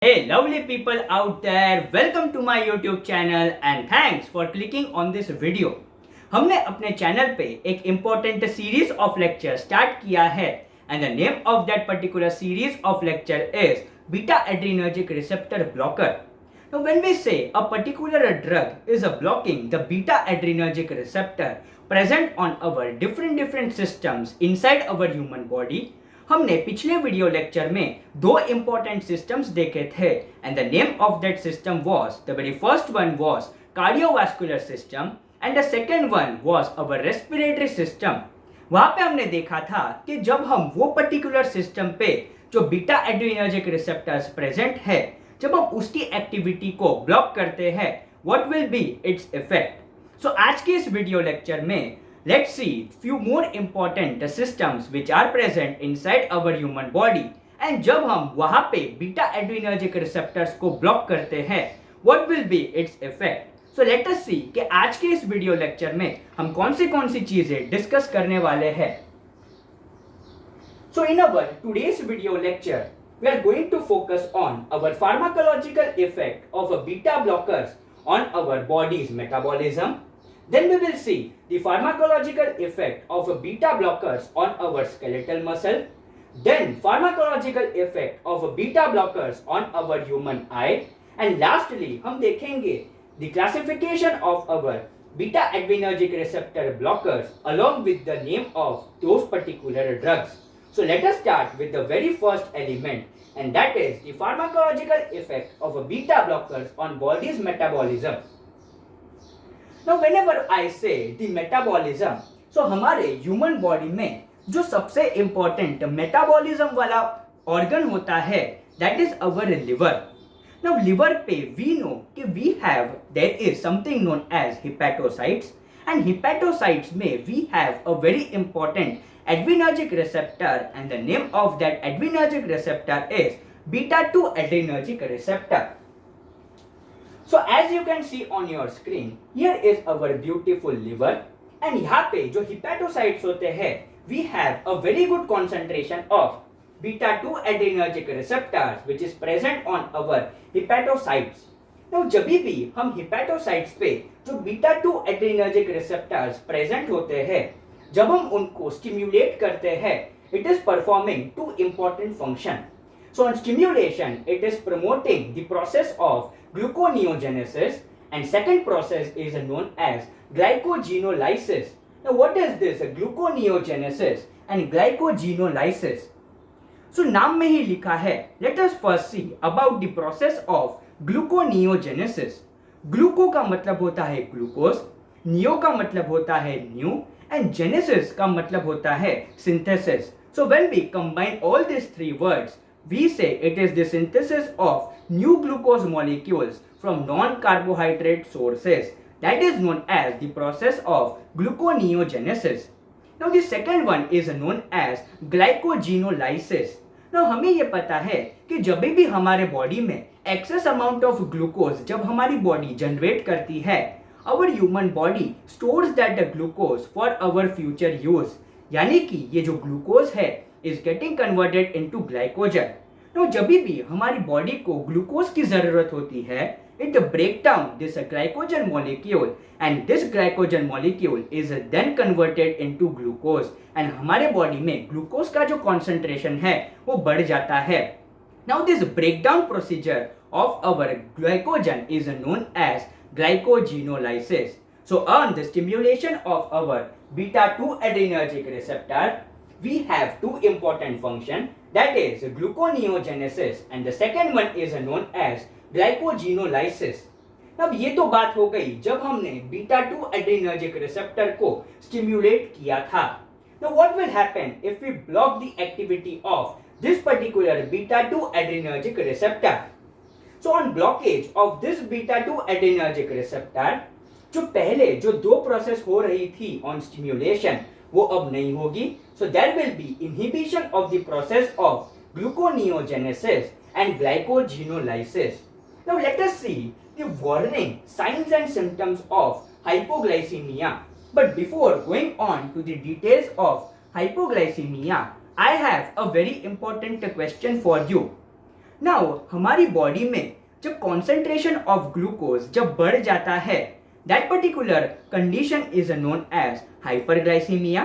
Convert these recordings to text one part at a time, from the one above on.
Hey lovely people out there, welcome to my YouTube channel and thanks for clicking on this video. हमने अपने channel पे एक important series of lecture start किया है and the name of that particular series of lecture is beta adrenergic receptor blocker. Now when we say a particular drug is blocking the beta adrenergic receptor present on our different systems inside our human body, हमने पिछले video lecture में दो important systems देखे थे and the name of that system was the very first one was cardiovascular system and the second one was our respiratory system. वहां पे हमने देखा था कि जब हम वो पर्टिकुलर सिस्टम पे जो बीटा एड्रीनर्जिक रिसेप्टर्स प्रेजेंट है, जब हम उसकी एक्टिविटी को ब्लॉक करते हैं, what will be its effect. So आज के इस वीडियो लेक्चर में let's see few more important systems which are present inside our human body and जब हम वहां पे बीटा एड्रीनर्जिक रिसेप्टर्स को ब्लॉक करते हैं, what will be its effect. So let us see कि आज के इस वीडियो लेक्चर में हम कौन सी चीजें डिस्कस करने वाले हैं. So in our today's video lecture we are going to focus on our pharmacological effect of beta blockers on our body's metabolism. Then we will see the pharmacological effect of beta blockers on our skeletal muscle. Then pharmacological effect of beta blockers on our human eye. And lastly, हम देखेंगे the classification of our beta adrenergic receptor blockers along with the name of those particular drugs. So let us start with the very first element, and that is the pharmacological effect of beta blockers on body's metabolism. Now whenever I say the metabolism, so हमारे human body में जो सबसे important metabolism वाला organ होता है that is our liver. Now liver पे we know कि we have there is something known as hepatocytes and hepatocytes में we have a very important adrenergic receptor and the name of that adrenergic receptor is beta 2 adrenergic receptor. So as you can see on your screen, here is our beautiful liver and यहाँ पे जो hepatocytes होते हैं, we have a very good concentration of beta 2 adrenergic receptors which is present on our hepatocytes. Now जब भी हम hepatocytes पे जो beta 2 adrenergic receptors present होते हैं, जब हम उनको stimulate करते हैं, it is performing two important functions. So on stimulation, it is promoting the process of gluconeogenesis and second process is known as glycogenolysis. Now what is this gluconeogenesis and glycogenolysis? So नाम में ही लिखा है. Let us first see about the process of gluconeogenesis. Gluco का मतलब होता है glucose, neo का मतलब होता है न्यू and genesis का मतलब होता है synthesis. So when we combine all these three words, we say it is the synthesis of new glucose molecules from non-carbohydrate sources. That is known as the process of gluconeogenesis. Now the second one is known as glycogenolysis. Now हमें ये पता है कि जब भी हमारे body में excess amount of glucose जब हमारी बॉडी जनरेट करती है, our human body stores that glucose for our future use. यानी कि ये जो ग्लूकोज है is getting converted into glycogen. Now जब भी हमारी बॉडी को ग्लूकोज की जरूरत होती है, it break down this glycogen molecule and this glycogen molecule is then converted into glucose and हमारे बॉडी में ग्लूकोज का जो concentration है वो बढ़ जाता है. Now this breakdown procedure of our glycogen is known as glycogenolysis. So on the stimulation of our beta 2 adrenergic receptor, we have two important functions, that is gluconeogenesis and the second one is known as glycogenolysis. अब ये तो बात हो गई जब हमने beta 2 adrenergic receptor को stimulate किया था. Now what will happen if we block the activity of this particular beta 2 adrenergic receptor? So on blockage of this beta 2 adrenergic receptor, जो पहले जो दो प्रोसेस हो रही थी ऑन स्टिम्युलेशन वो अब नहीं होगी. So there will be inhibition of the process of gluconeogenesis and glycogenolysis. Now let us see the warning signs and symptoms of hypoglycemia. But before going on to the details of hypoglycemia, I have a very important question for you. Now हमारी body में जब concentration of glucose जब बढ़ जाता है, that particular condition is known as hyperglycaemia.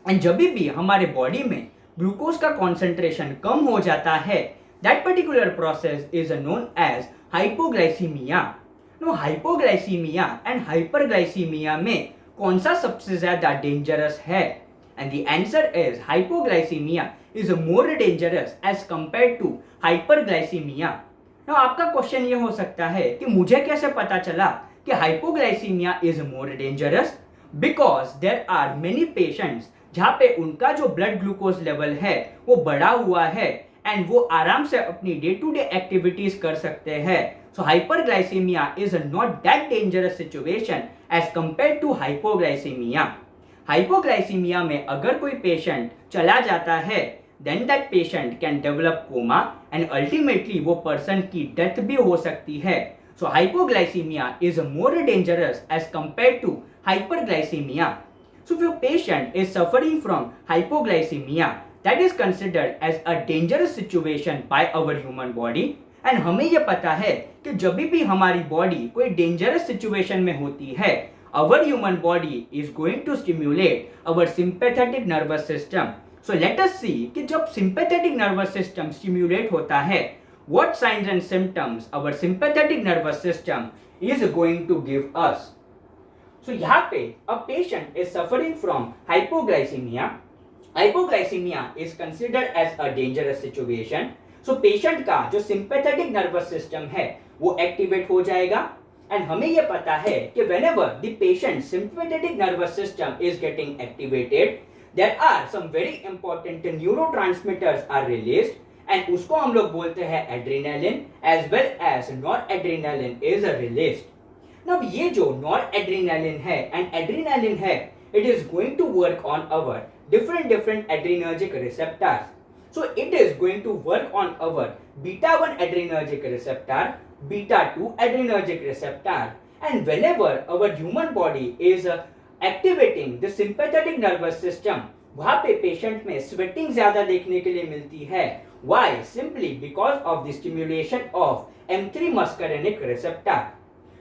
And जब भी हमारे बॉडी में ग्लूकोज का कॉन्सेंट्रेशन कम हो जाता है, that particular process is known as hypoglycaemia. Now hypoglycaemia and hyperglycaemia में कौन सा सबसे ज्यादा डेंजरस है? And the answer is hypoglycaemia is more dangerous as compare to hyperglycaemia. Now आपका क्वेश्चन ये हो सकता है कि मुझे कैसे पता चला कि hypoglycaemia is more dangerous? Because there are many patients जहाँ पे उनका जो ब्लड ग्लूकोज लेवल है वो बढ़ा हुआ है एंड वो आराम से अपनी डे टू डे एक्टिविटीज कर सकते हैं। So hyperglycemia is not that dangerous situation as compare to hypoglycemia. Hypoglycemia में अगर कोई पेशेंट चला जाता है, then that patient can develop coma and ultimately वो पर्सन की डेथ भी हो सकती है। So hypoglycemia is more dangerous as compare to hyperglycemia. So if a patient is suffering from hypoglycemia, that is considered as a dangerous situation by our human body. And हमें ये पता है कि जब भी हमारी बॉडी कोई डेंजरस सिचुएशन में होती है, our human body is going to stimulate our sympathetic nervous system. So let us see कि जब sympathetic nervous system stimulate होता है, what signs and symptoms our sympathetic nervous system is going to give us. So यहाँ पे a patient is suffering from hypoglycemia. Hypoglycemia is considered as a dangerous situation. So patient का जो sympathetic nervous system है वो activate हो जाएगा and हमें ये पता है कि whenever the patient's sympathetic nervous system is getting activated, there are some very important neurotransmitters are released and उसको हम लोग बोलते हैं adrenaline as well as noradrenaline is released. Now ये जो noradrenaline है and adrenaline है, it is going to work on our different adrenergic receptors. So it is going to work on our beta 1 adrenergic receptor, beta 2 adrenergic receptor, and whenever our human body is activating the sympathetic nervous system, वहाँ पे patient में sweating ज्यादा देखने के लिए मिलती है. Why? Simply because of the stimulation of M3 muscarinic receptor.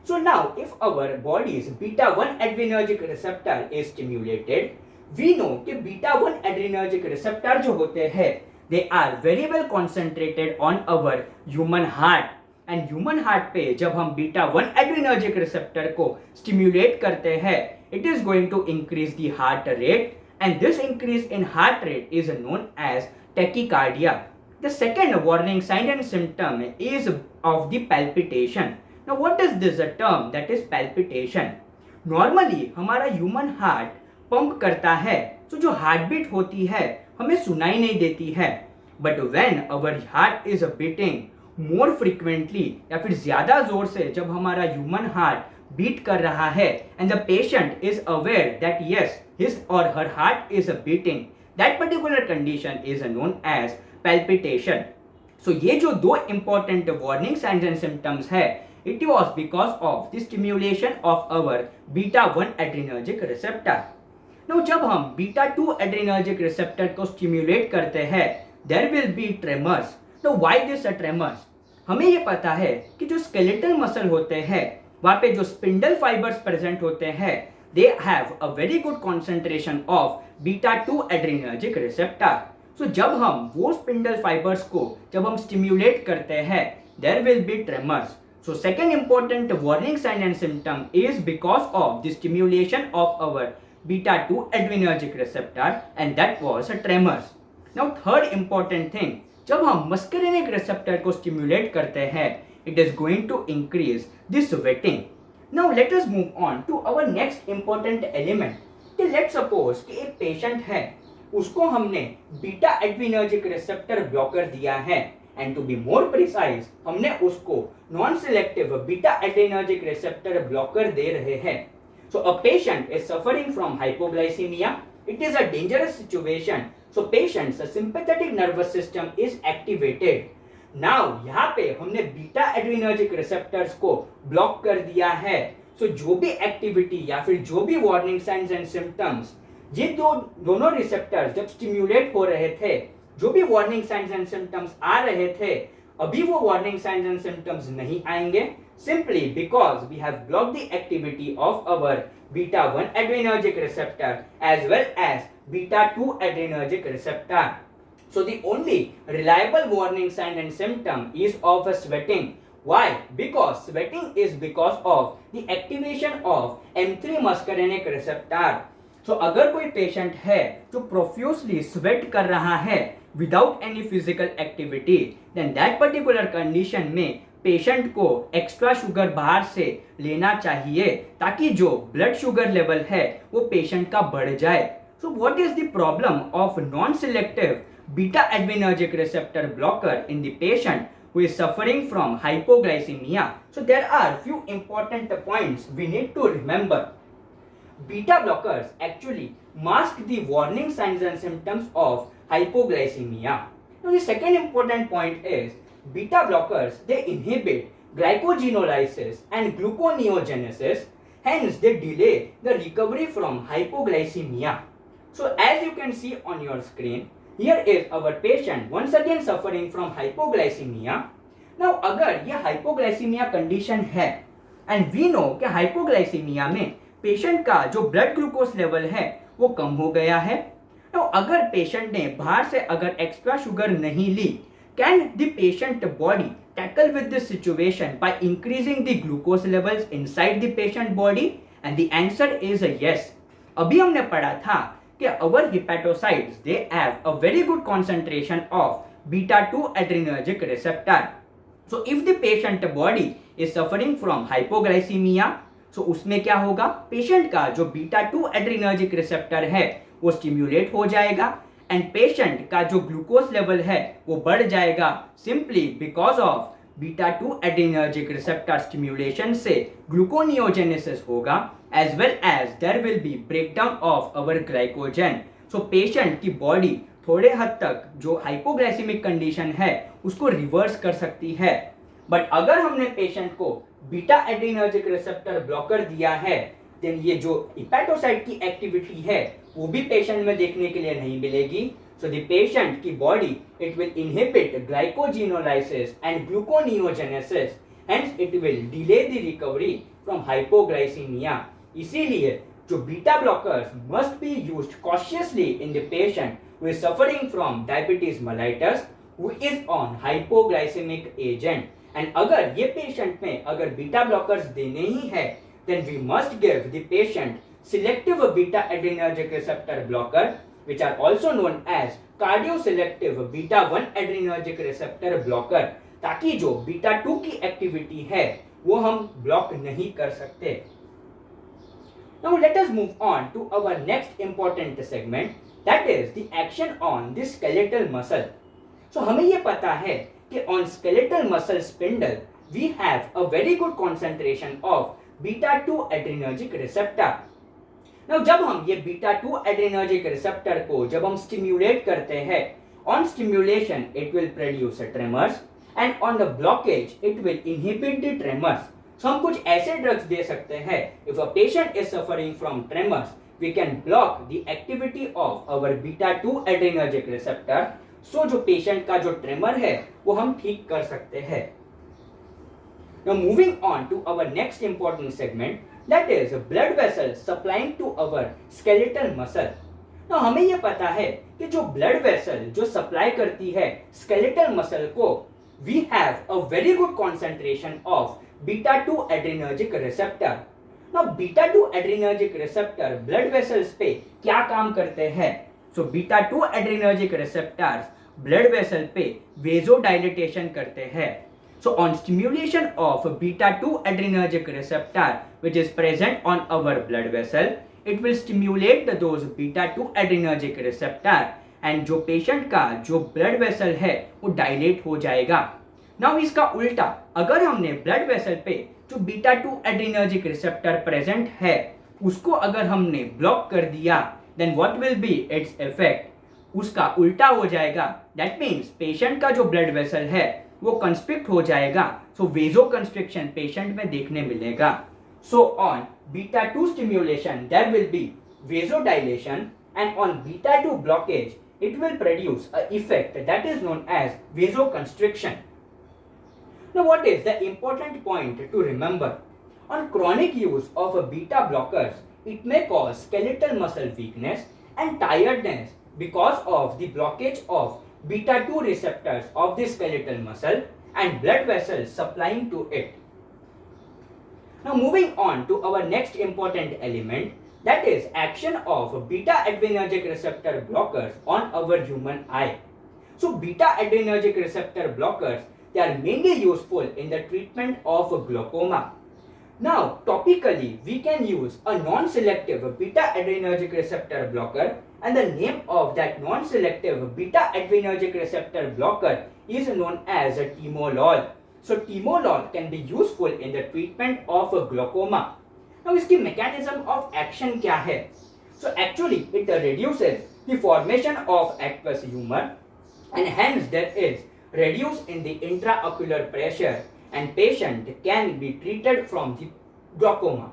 So now if our body's beta 1 adrenergic receptor is stimulated, we know कि beta 1 adrenergic receptor जो होते हैं, they are very well concentrated on our human heart. And human heart पे जब हम beta 1 adrenergic receptor को stimulate करते हैं, it is going to increase the heart rate, and this increase in heart rate is known as tachycardia. The second warning sign and symptom is of the palpitation. Now what is this a term that is palpitation? Normally हमारा human heart pump करता है, तो जो heart beat होती है हमें सुनाई नहीं देती है. But when our heart is beating more frequently या फिर ज्यादा जोर से जब हमारा human heart बीट कर रहा है and the patient is aware that yes his or her heart is beating, that particular condition is known as palpitation. So ये जो दो important warning signs and symptoms है, it was because of the stimulation of our beta 1 adrenergic receptor. Now जब हम beta 2 adrenergic receptor को stimulate करते हैं, there will be tremors. Now why this tremors? हमें ये पता है कि जो skeletal muscle होते हैं वहाँ पे जो spindle fibers present होते हैं, they have a very good concentration of beta 2 adrenergic receptor. So जब हम वो spindle fibers को जब हम stimulate करते हैं, there will be tremors. So second important warning sign and symptom is because of the stimulation of our beta 2 adrenergic receptor, and that was a tremors. Now third important thing, जब हम muscarinic receptor को stimulate करते हैं, it is going to increase the sweating. Now let us move on to our next important element. कि let's suppose कि एक patient है, उसको हमने beta adrenergic receptor blocker दिया है. And to be more precise, हमने उसको non-selective beta adrenergic receptor blocker दे रहे हैं. So a patient is suffering from hypoglycemia. It is a dangerous situation. So patient's sympathetic nervous system is activated. Now यहाँ पे हमने beta adrenergic receptors को block कर दिया है. So जो भी activity या फिर जो भी warning signs and symptoms ये दोनों receptors जब stimulate हो रहे थे, जो भी वार्निंग साइंस एंड सिम्टम्स आ रहे थे अभी वो वार्निंग साइंस एंड सिम्टम्स नहीं आएंगे, simply because we have blocked the activity of our beta 1 adrenergic receptor as well as beta 2 adrenergic receptor. So the only reliable warning sign and symptom is of a sweating. Why? Because sweating is because of the activation of M3 muscarinic receptor. So अगर कोई patient है जो profusely sweat कर रहा है without any physical activity, then that particular condition में patient को extra sugar बाहर से लेना चाहिए ताकि जो ब्लड शुगर लेवल है वो पेशेंट का बढ़ जाए. So what is the problem of non selective beta adrenergic receptor blocker in the patient who is suffering from hypoglycemia? So there are few important points we need to remember. Beta blockers actually mask the warning signs and symptoms of hypoglycemia. Now the second important point is beta blockers, they inhibit glycogenolysis and gluconeogenesis, hence they delay the recovery from hypoglycemia. So as you can see on your screen, here is our patient once again suffering from hypoglycemia. Now अगर ये hypoglycemia condition है and we know कि hypoglycemia में patient का जो blood glucose level है वो कम हो गया है. तो अगर पेशेंट ने बाहर से अगर एक्स्ट्रा शुगर नहीं ली, can the patient body tackle with this situation by increasing the glucose levels inside the patient body? And the answer is yes. अभी हमने पढ़ा था कि our hepatocytes they have a very good concentration of beta 2 adrenergic receptor. So if the patient body is suffering from hypoglycemia, so उसमें क्या होगा, patient का जो बीटा 2 एड्रेनर्जिक रिसेप्टर है वो स्टिम्युलेट हो जाएगा एंड पेशेंट का जो ग्लूकोज लेवल है वो बढ़ जाएगा simply because of beta 2 adrenergic receptor stimulation से ग्लूकोनियोजेनेसिस होगा as well as there will be breakdown of our glycogen. So patient की बॉडी थोड़े हद तक जो हाइपोग्लाइसेमिक कंडीशन है उसको रिवर्स कर सकती है. बट अगर हमने पेशेंट को बीटा एड्रेनर्जिक रिसेप्टर ब्लॉकर दिया है, देन ये जो हिपेटोसाइट की एक्टिविटी है वो भी पेशेंट में देखने के लिए नहीं मिलेगी. सो द पेशेंट की body it will inhibit glycogenolysis and gluconeogenesis, hence it will delay the recovery from hypoglycaemia. इसीलिए जो beta blockers must be used cautiously in the patient who is suffering from diabetes mellitus who is on hypoglycaemic agent. And अगर ये patient में अगर beta blockers देने ही है, then we must give the patient selective beta adrenergic receptor blocker which are also known as cardioselective beta 1 adrenergic receptor blocker, ताकि जो beta 2 की एक्टिविटी है वो हम ब्लॉक नहीं कर सकते. Now let us move on to our next important segment, that is the action on the skeletal muscle. So हमें ये पता है कि on skeletal muscle spindle we have a very good concentration of beta 2 adrenergic receptor. Now जब हम ये beta 2 adrenergic receptor को जब हम स्टिम्युलेट करते हैं, on stimulation it will produce tremors and on the blockage it will inhibit the tremors. So हम कुछ ऐसे ड्रग्स दे सकते हैं, if a patient is suffering from tremors we can block the activity of our beta 2 adrenergic receptor, so जो patient का जो tremor है वो हम ठीक कर सकते हैं. Now moving on to our next important segment, that is blood vessels supplying to our skeletal muscle. Now हमें ये पता है कि जो blood vessel जो सप्लाई करती है skeletal muscle को, we have a very good concentration of beta 2 adrenergic receptor. Now beta 2 adrenergic receptor blood vessels पे क्या काम करते हैं? So beta 2 adrenergic receptors blood vessel पे vasodilation करते हैं. So on stimulation of beta 2 adrenergic receptor which is present on our blood vessel, it will stimulate those beta 2 adrenergic receptor and जो patient का जो blood vessel है वो dilate हो जाएगा. Now इसका उल्टा, अगर हमने blood vessel पे जो beta 2 adrenergic receptor present है उसको अगर हमने block कर दिया, then what will be its effect? उसका उल्टा हो जाएगा. That means patient का जो blood vessel है वो कंस्ट्रिक्ट हो जाएगा. सो वेजो कंस्ट्रिक्शन पेशेंट में देखने मिलेगा. So on beta 2 stimulation there will be vasodilation and on beta 2 blockage it will produce a effect that is known as vasoconstriction. Now, what is the important point to remember? On chronic use of beta blockers, it may cause skeletal muscle weakness and tiredness because of the blockage of beta 2 receptors of the skeletal muscle and blood vessels supplying to it. Now, moving on to our next important element, that is action of beta adrenergic receptor blockers on our human eye. So, beta adrenergic receptor blockers, they are mainly useful in the treatment of glaucoma. Now, topically, we can use a non-selective beta adrenergic receptor blocker, and the name of that non-selective beta adrenergic receptor blocker is known as timolol. So, timolol can be useful in the treatment of glaucoma. Now, इसकी mechanism of action क्या है? So, actually, it reduces the formation of aqueous humor, and hence there is reduce in the intraocular pressure and patient can be treated from the glaucoma.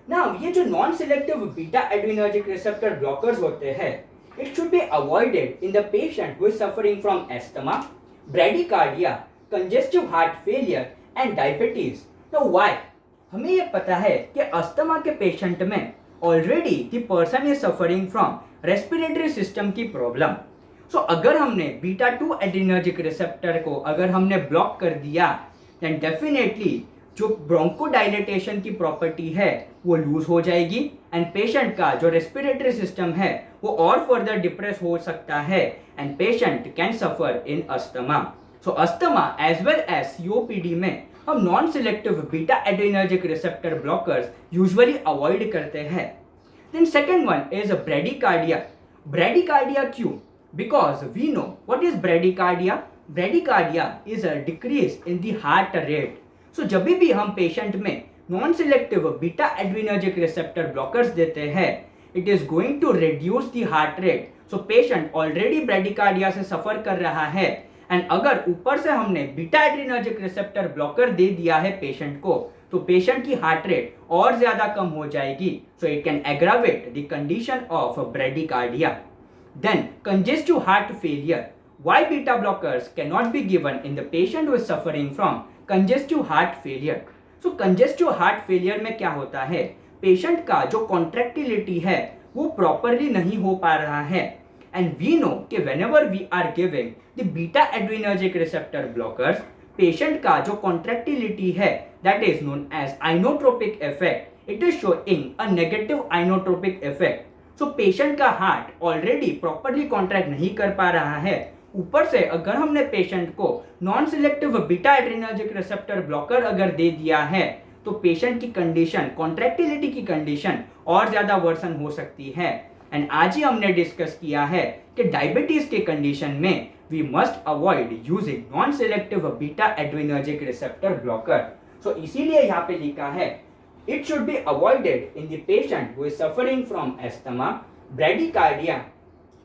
Now, ये जो non-selective beta adrenergic receptor blockers होते हैं, it should be avoided in the patient who is suffering from asthma, bradycardia, congestive heart failure and diabetes. Now, why? हमें ये पता है कि asthma के पेशेंट में already the person is suffering from respiratory system की प्रॉब्लम. सो अगर हमने बीटा 2 एड्रीनर्जिक रिसेप्टर को अगर हमने ब्लॉक कर दिया, देन डेफिनेटली जो ब्रोंकोडाइलेटेशन की प्रॉपर्टी है वो लूज हो जाएगी एंड पेशेंट का जो रेस्पिरेटरी सिस्टम है वो और फर्दर डिप्रेस हो सकता है and patient can suffer in asthma. So asthma as well as COPD में हम non selective beta adrenergic receptor blockers usually avoid करते हैं. Then second one is bradycardia. Bradycardia क्यों? Because we know what is bradycardia. Bradycardia is a decrease in the heart rate. So जब भी हम patient में non selective beta adrenergic receptor blockers देते हैं, it is going to reduce the heart rate. So patient already bradycardia से सफर कर रहा है एंड अगर ऊपर से हमने बीटा एड्रीनर्जिक रिसेप्टर ब्लॉकर दे दिया है पेशेंट को, तो पेशेंट की हार्ट रेट और ज्यादा कम हो जाएगी. So it can aggravate the condition of bradycardia. Then congestive heart failure. Why beta blockers can not be given in the patient who is suffering from congestive heart failure. So congestive heart failure में क्या होता है, patient का जो contractility है वो properly नहीं हो पा रहा है एंड वी नो कि whenever we are giving the beta adrenergic receptor blockers, patient का जो कॉन्ट्रैक्टिलिटी है that is known as inotropic effect. It is showing a negative inotropic effect. So patient का हार्ट ऑलरेडी प्रॉपरली कॉन्ट्रैक्ट नहीं कर पा रहा है. ऊपर से अगर हमने पेशेंट को non selective beta adrenergic receptor blocker अगर दे दिया है तो पेशेंट की कंडीशन, कॉन्ट्रैक्टिलिटी की कंडीशन और ज्यादा वर्सन हो सकती है. एंड आज ही हमने डिस्कस किया है कि डायबिटीज के कंडीशन में we must avoid using non selective beta adrenergic receptor blocker. So इसीलिए यहाँ पे लिखा है it should be avoided in the patient who is suffering from asthma, bradycardia,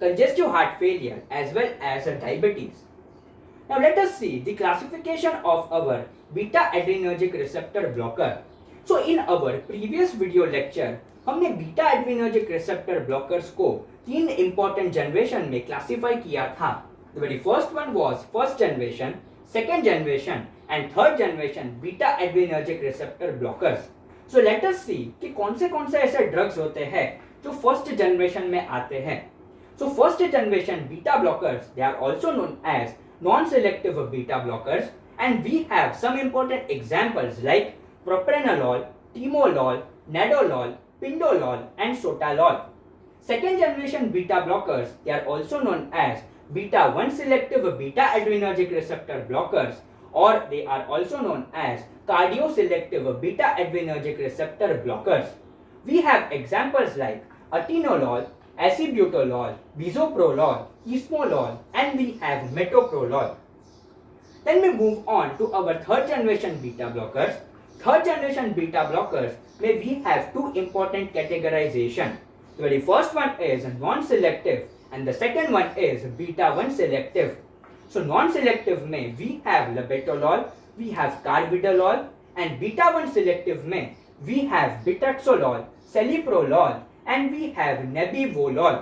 congestive heart failure as well as diabetes. Now let us see the classification of our beta adrenergic receptor blocker. So in our previous video lecture हमने beta adrenergic receptor blockers को तीन important generation में classify किया था. The very first one was first generation, second generation and third generation beta adrenergic receptor blockers. So let us see कि कौन से ऐसे drugs होते हैं जो first generation में आते हैं. So first generation beta blockers, they are also known as non-selective beta blockers and we have some important examples like propranolol, timolol, nadolol, pindolol and sotalol. Second generation beta blockers, they are also known as beta 1 selective beta adrenergic receptor blockers or they are also known as cardioselective beta adrenergic receptor blockers. We have examples like atenolol, acebutolol, bisoprolol, esmolol and we have metoprolol. Then we move on to our third generation beta blockers. Third generation beta blockers where we have two important categorization. The very first one is non-selective and the second one is beta 1 selective. So non-selective में we have labetalol, we have carvedilol and beta 1 selective में we have betaxolol, celiprolol and we have nebivolol.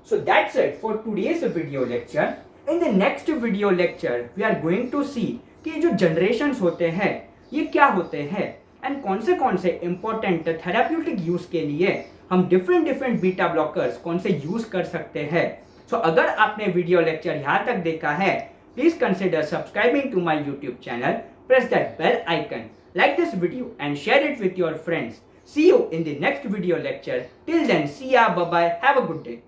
So that's it for today's video lecture. In the next video lecture, we are going to see कि जो generations होते हैं ये क्या होते हैं and कौन से इंपॉर्टेंट थेराप्यूटिक यूज़ के लिए हम डिफरेंट बीटा ब्लॉकर्स कौन से यूज़ कर सकते हैं। सो अगर आपने वीडियो लेक्चर यहाँ तक देखा है, please consider subscribing to my YouTube channel, press that bell icon, like this video and share it with your friends. See you in the next video lecture. Till then, see ya, bye bye, have a good day.